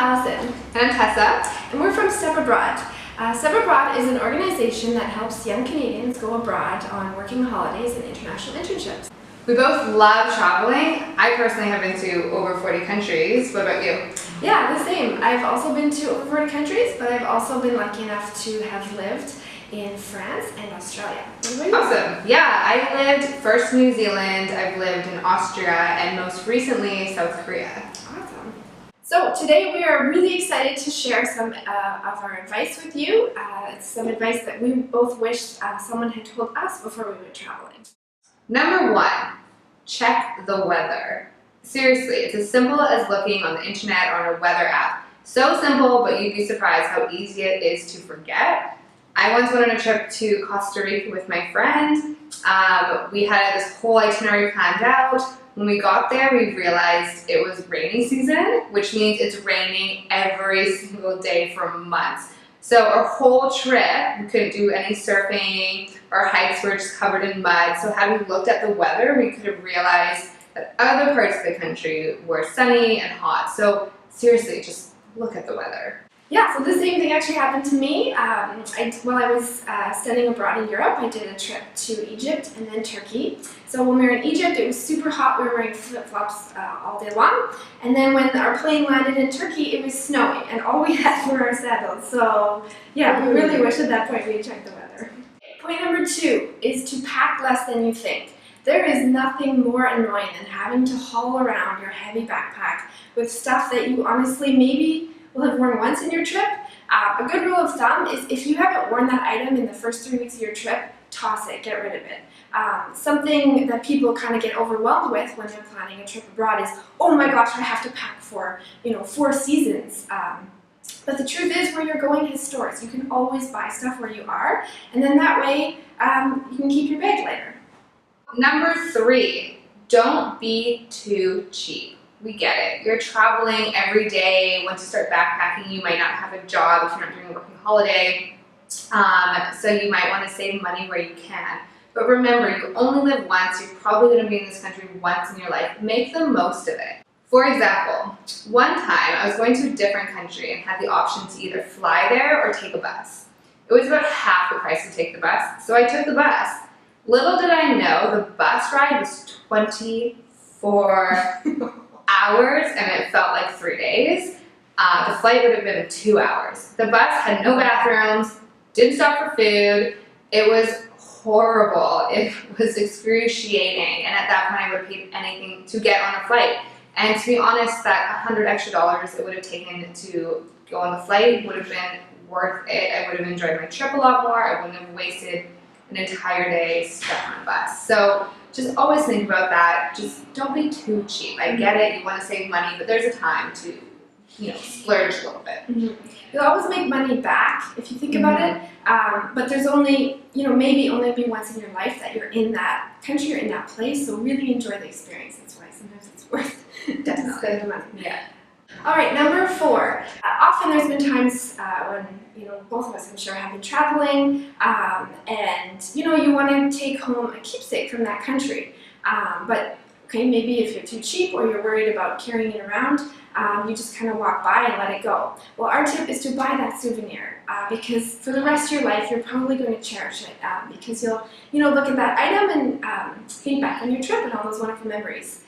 Alison. And I'm Tessa. And we're from Stepabroad. Stepabroad is an organization that helps young Canadians go abroad on working holidays and international internships. We both love traveling. I personally have been to over 40 countries. What about you? Yeah, the same. I've also been to over 40 countries, but I've also been lucky enough to have lived in France and Australia. What about you? Awesome. Yeah, I lived first in New Zealand, I've lived in Austria, and most recently South Korea. Awesome. So today we are really excited to share some of our advice with you. It's some advice that we both wished someone had told us before we went traveling. Number 1, check the weather. Seriously, it's as simple as looking on the internet or on a weather app. So simple, but you'd be surprised how easy it is to forget. I once went on a trip to Costa Rica with my friend. We had this whole itinerary planned out. When we got there, we realized it was rainy season, which means it's raining every single day for months. So our whole trip, we couldn't do any surfing, our hikes were just covered in mud. So had we looked at the weather, we could have realized that other parts of the country were sunny and hot. So seriously, just look at the weather. Yeah, so the same thing actually happened to me. While I was studying abroad in Europe, I did a trip to Egypt and then Turkey. So when we were in Egypt, it was super hot. We were wearing flip-flops all day long. And then when our plane landed in Turkey, it was snowing, and all we had were our sandals. So yeah, we really wish at that point we had checked the weather. Point number 2 is to pack less than you think. There is nothing more annoying than having to haul around your heavy backpack with stuff that you honestly maybe will have worn once in your trip. A good rule of thumb is if you haven't worn that item in the first 3 weeks of your trip, toss it, get rid of it. Something that people kind of get overwhelmed with when they're planning a trip abroad is, oh my gosh, I have to pack for 4 seasons. But the truth is, where you're going has stores. You can always buy stuff where you are, and then that way you can keep your bag lighter. Number 3, don't be too cheap. We get it. You're traveling every day. Once you start backpacking, you might not have a job if you're not doing a working holiday. So you might want to save money where you can. But remember, you only live once. You're probably going to be in this country once in your life. Make the most of it. For example, one time I was going to a different country and had the option to either fly there or take a bus. It was about half the price to take the bus, so I took the bus. Little did I know, the bus ride was 24 hours and it felt like 3 days. The flight would have been 2 hours. The bus had no bathrooms, didn't stop for food. It was horrible. It was excruciating, and at that point I would have paid anything to get on a flight. And to be honest, that $100 extra it would have taken to go on the flight would have been worth it. I would have enjoyed my trip a lot more. I wouldn't have wasted an entire day stuck on a bus. So just always think about that. Just don't be too cheap. I get it, you want to save money, but there's a time to, splurge a little bit. You'll always make money back if you think about it, but there's only, maybe only be once in your life that you're in that country or in that place, so really enjoy the experience. That's why sometimes it's worth to spend the money. Yeah. All right, number 4. Often there's been times when, both of us, I'm sure, have been traveling, and, you want to take home a keepsake from that country. But, okay, maybe if you're too cheap or you're worried about carrying it around, you just kind of walk by and let it go. Well, our tip is to buy that souvenir because for the rest of your life, you're probably going to cherish it because you'll, look at that item and think back on your trip and all those wonderful memories.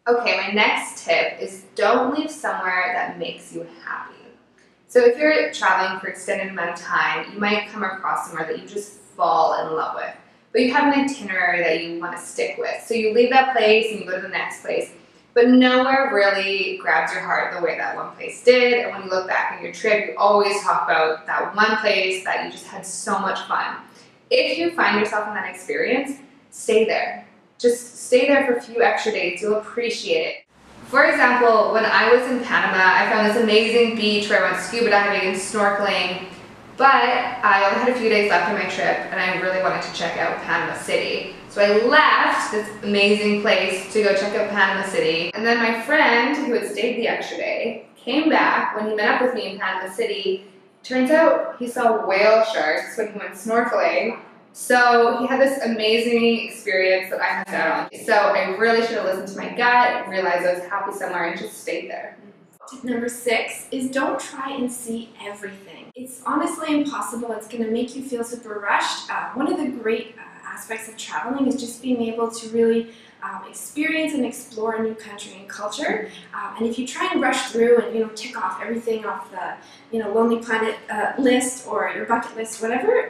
Okay, my next tip is don't leave somewhere that makes you happy. So if you're traveling for an extended amount of time, you might come across somewhere that you just fall in love with. But you have an itinerary that you want to stick with. So you leave that place and you go to the next place. But nowhere really grabs your heart the way that one place did. And when you look back on your trip, you always talk about that one place that you just had so much fun. If you find yourself in that experience, stay there. Just stay there for a few extra days. You'll appreciate it. For example, when I was in Panama, I found this amazing beach where I went scuba diving and snorkeling, but I only had a few days left on my trip and I really wanted to check out Panama City. So I left this amazing place to go check out Panama City. And then my friend, who had stayed the extra day, came back when he met up with me in Panama City. Turns out he saw whale sharks when he went snorkeling. So he had this amazing experience that I missed out on. So I really should have listened to my gut, realized I was happy somewhere, and just stayed there. Tip number 6 is don't try and see everything. It's honestly impossible. It's going to make you feel super rushed. One of the great aspects of traveling is just being able to really experience and explore a new country and culture. And if you try and rush through and tick off everything off the Lonely Planet list or your bucket list, whatever,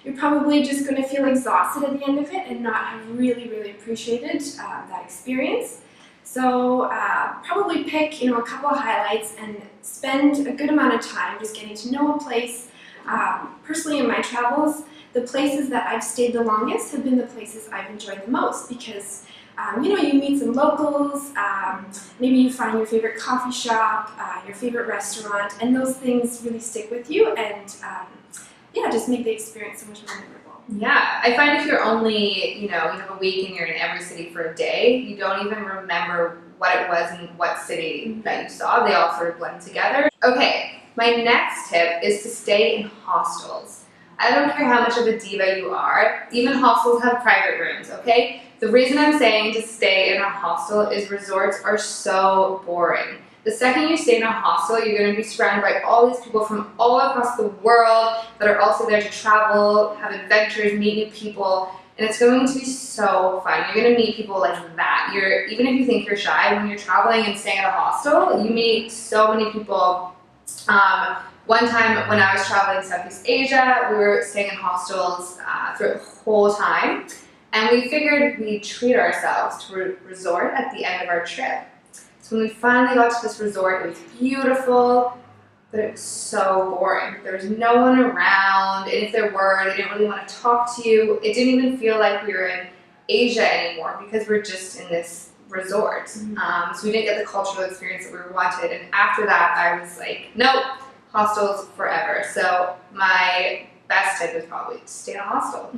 you're probably just going to feel exhausted at the end of it and not have really appreciated that experience. So probably pick a couple of highlights and spend a good amount of time just getting to know a place. Personally, in my travels, the places that I've stayed the longest have been the places I've enjoyed the most because you meet some locals, maybe you find your favorite coffee shop, your favorite restaurant, and those things really stick with you and just make the experience so much more memorable. Yeah, I find if you're only, you have a week and you're in every city for a day, you don't even remember what it was and what city that you saw. They all sort of blend together. Okay, my next tip is to stay in hostels. I don't care how much of a diva you are, even hostels have private rooms, okay? The reason I'm saying to stay in a hostel is resorts are so boring. The second you stay in a hostel, you're going to be surrounded by all these people from all across the world that are also there to travel, have adventures, meet new people, and it's going to be so fun. You're going to meet people like that. Even if you think you're shy, when you're traveling and staying at a hostel, you meet so many people. One time when I was traveling Southeast Asia, we were staying in hostels through the whole time, and we figured we'd treat ourselves to a resort at the end of our trip. So when we finally got to this resort, it was beautiful, but it was so boring. There was no one around, and if there were, they didn't really want to talk to you. It didn't even feel like we were in Asia anymore because we're just in this resort. So we didn't get the cultural experience that we wanted, and after that, I was like, nope, hostels forever. So my best tip is probably to stay in a hostel.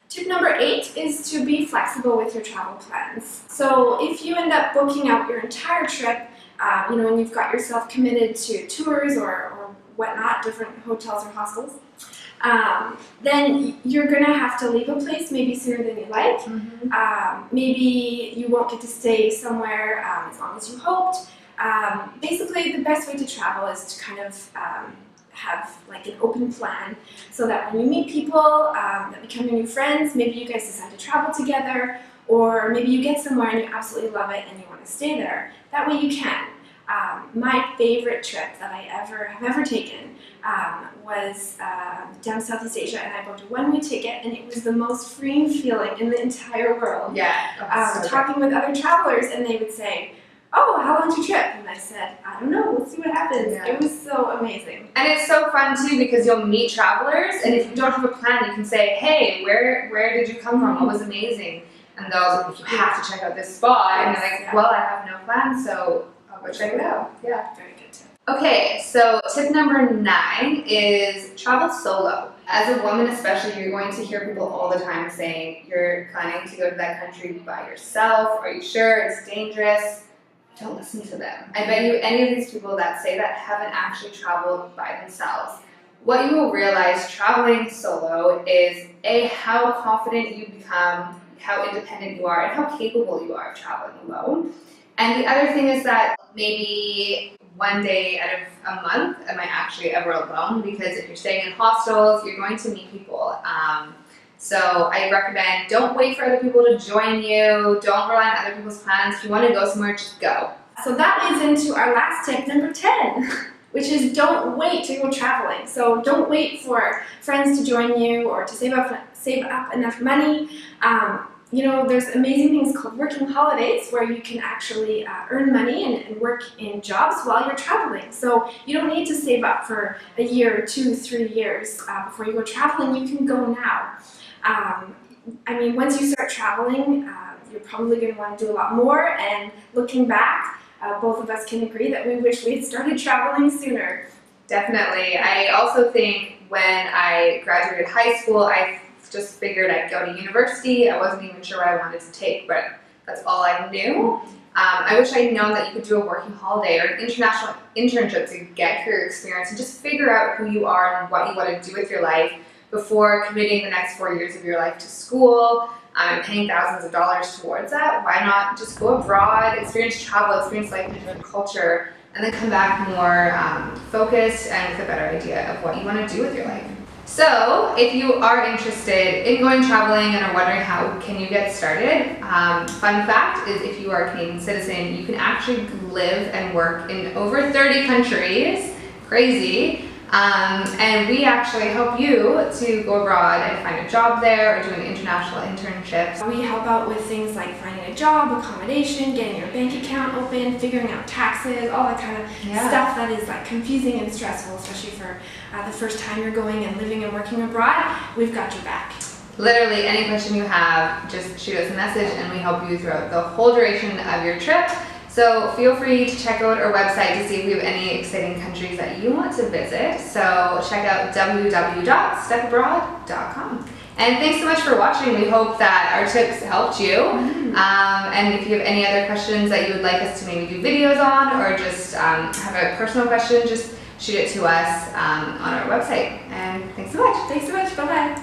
Tip number 8 is to be flexible with your travel plans. So if you end up booking out your entire trip, and you've got yourself committed to tours or whatnot, different hotels or hostels, then you're going to have to leave a place maybe sooner than you like. Maybe you won't get to stay somewhere as long as you hoped. Basically, the best way to travel is to kind of have like an open plan so that when you meet people that become your new friends, maybe you guys decide to travel together, or maybe you get somewhere and you absolutely love it and you want to stay there. That way you can. My favorite trip that I have ever taken was down Southeast Asia, and I booked a one-way ticket, and it was the most freeing feeling in the entire world. Yeah. Talking with other travelers, and they would say, "Oh, how long's your trip?" And I said, "I don't know, we'll see what happens." Yeah. It was so amazing. And it's so fun too because you'll meet travelers, and if you don't have a plan, you can say, "Hey, where did you come from? What was amazing?" And they'll be like, "You have to check out this spot." And you're like, "Well, I have no plan, so I'll go check it out." Yeah. Very good tip. Okay, so tip number 9 is travel solo. As a woman especially, you're going to hear people all the time saying, "You're planning to go to that country by yourself. Are you sure? It's dangerous." Don't listen to them. I bet you any of these people that say that haven't actually traveled by themselves. What you will realize traveling solo is how confident you become, how independent you are, and how capable you are of traveling alone. And the other thing is that maybe one day out of a month am I actually ever alone, because if you're staying in hostels, you're going to meet people. So I recommend don't wait for other people to join you. Don't rely on other people's plans. If you want to go somewhere, just go. So that leads into our last tip, number 10, which is don't wait to go traveling. So don't wait for friends to join you or to save up enough money. There's amazing things called working holidays where you can actually earn money and work in jobs while you're traveling. So you don't need to save up for a year, 2, 3 years before you go traveling. You can go now. Once you start traveling, you're probably going to want to do a lot more, and looking back, both of us can agree that we wish we had started traveling sooner. Definitely. I also think when I graduated high school, I just figured I'd go to university. I wasn't even sure what I wanted to take, but that's all I knew. I wish I'd known that you could do a working holiday or an international internship to get your experience and just figure out who you are and what you want to do with your life before committing the next 4 years of your life to school and paying thousands of dollars towards that. Why not just go abroad, experience travel, experience life in a different culture, and then come back more focused and with a better idea of what you want to do with your life. So if you are interested in going traveling and are wondering how can you get started, fun fact is if you are a Canadian citizen, you can actually live and work in over 30 countries. Crazy. And we actually help you to go abroad and find a job there or do an international internship. We help out with things like finding a job, accommodation, getting your bank account open, figuring out taxes, all that kind of stuff that is like confusing and stressful, especially for the first time you're going and living and working abroad. We've got your back. Literally any question you have, just shoot us a message and we help you throughout the whole duration of your trip. So feel free to check out our website to see if we have any exciting countries that you want to visit. So check out www.stepabroad.com. And thanks so much for watching. We hope that our tips helped you. And if you have any other questions that you would like us to maybe do videos on, or just have a personal question, just shoot it to us on our website. And thanks so much. Thanks so much. Bye-bye.